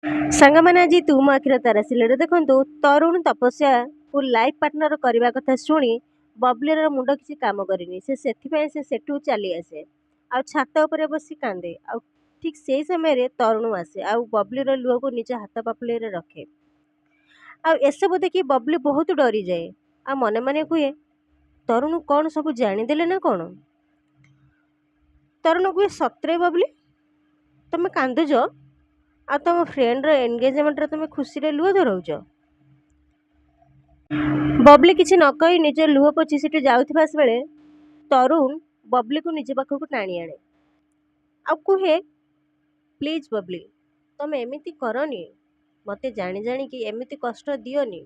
ସାଙ୍ଗମାନେ ଆଜି ତୁ ମୋ ଆଖିର ତାରା ସିଲେରେ ଦେଖନ୍ତୁ ତରୁଣ ତପସ୍ୟାକୁ ଲାଇଫ୍ ପାର୍ଟନର କରିବା କଥା ଶୁଣି ବବଲିର ମୁଣ୍ଡ କିଛି କାମ କରିନି। ସେଥିପାଇଁ ସେ ସେଠୁ ଚାଲି ଆସେ ଆଉ ଛାତ ଉପରେ ବସି କାନ୍ଦେ। ଆଉ ଠିକ୍ ସେଇ ସମୟରେ ତରୁଣ ଆସେ ଆଉ ବବଲିର ଲୁହକୁ ନିଜ ହାତ ପାପୁଲିରେ ରଖେ। ଆଉ ଏସବୁ ଦେଖି ବବଲି ବହୁତ ଡରିଯାଏ ଆଉ ମନେ ମନେ କୁହେ ତରୁଣ କ'ଣ ସବୁ ଜାଣିଦେଲେ ନା କ'ଣ। ତରୁଣ କୁହେ ସତରେ ବବଲି ତମେ କାନ୍ଦୁଛ ଆଉ ତମ ଫ୍ରେଣ୍ଡର ଏନଗେଜମେଣ୍ଟରେ ତମେ ଖୁସିରେ ଲୁହ ଧରଉଛ। ବବଲି କିଛି ନ କହି ନିଜ ଲୁହ ପୋଛି ସେଠୁ ଯାଉଥିବା ବେଳେ ତରୁଣ ବବଲିକୁ ନିଜ ପାଖକୁ ଟାଣି ଆଣେ ଆଉ କୁହେ ପ୍ଲିଜ୍ ବବଲି ତମେ ଏମିତି କରନି, ମୋତେ ଜାଣି ଜାଣିକି ଏମିତି କଷ୍ଟ ଦିଅନି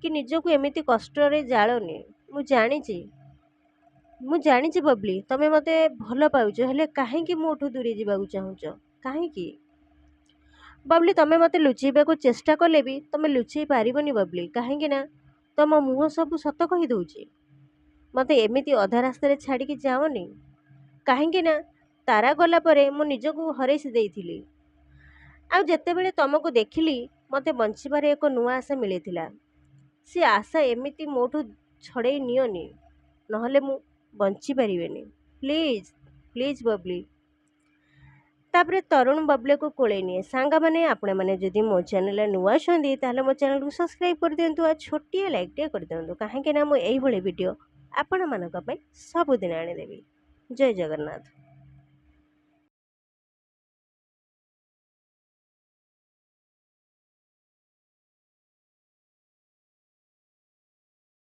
କି ନିଜକୁ ଏମିତି କଷ୍ଟରେ ଜାଳନି। ମୁଁ ଜାଣିଛି ବବଲି ତମେ ମୋତେ ଭଲ ପାଉଛ, ହେଲେ କାହିଁକି ମୋଠୁ ଦୂରେଇ ଯିବାକୁ ଚାହୁଁଛ? କାହିଁକି? ବବଲି ତମେ ମୋତେ ଲୁଚେଇବାକୁ ଚେଷ୍ଟା କଲେ ବି ତମେ ଲୁଚେଇ ପାରିବନି ବବଲି, କାହିଁକି ନା ତମ ମୁହଁ ସବୁ ସତ କହିଦେଉଛି। ମୋତେ ଏମିତି ଅଧା ରାସ୍ତାରେ ଛାଡ଼ିକି ଯାଅନି, କାହିଁକି ନା ତାରା ଗଲା ପରେ ମୁଁ ନିଜକୁ ହରେଇ ଦେଇଥିଲି ଆଉ ଯେତେବେଳେ ତମକୁ ଦେଖିଲି ମୋତେ ବଞ୍ଚିବାରେ ଏକ ନୂଆ ଆଶା ମିଳିଥିଲା। ସେ ଆଶା ଏମିତି ମୋଠୁ ଛଡ଼େଇ ନିଅନି, ନହେଲେ ମୁଁ ବଞ୍ଚିପାରିବିନି। Please please Babli. ତାପରେ ତରୁଣ ବବଲିକୁ କୋଳେଇ ନିଏ। ସାଙ୍ଗମାନେ ଆପଣମାନେ ଯଦି ମୋ ଚ୍ୟାନେଲରେ ନୂଆ ଅଛନ୍ତି ତାହେଲେ ମୋ ଚ୍ୟାନେଲକୁ ସବସ୍କ୍ରାଇବ୍ କରିଦିଅନ୍ତୁ ଆଉ ଛୋଟିଆ ଲାଇକ୍ଟିଏ କରିଦିଅନ୍ତୁ, କାହିଁକି ନା ମୁଁ ଏଇଭଳି ଭିଡ଼ିଓ ଆପଣମାନଙ୍କ ପାଇଁ ସବୁଦିନ ଆଣିଦେବି। ଜୟ ଜଗନ୍ନାଥ।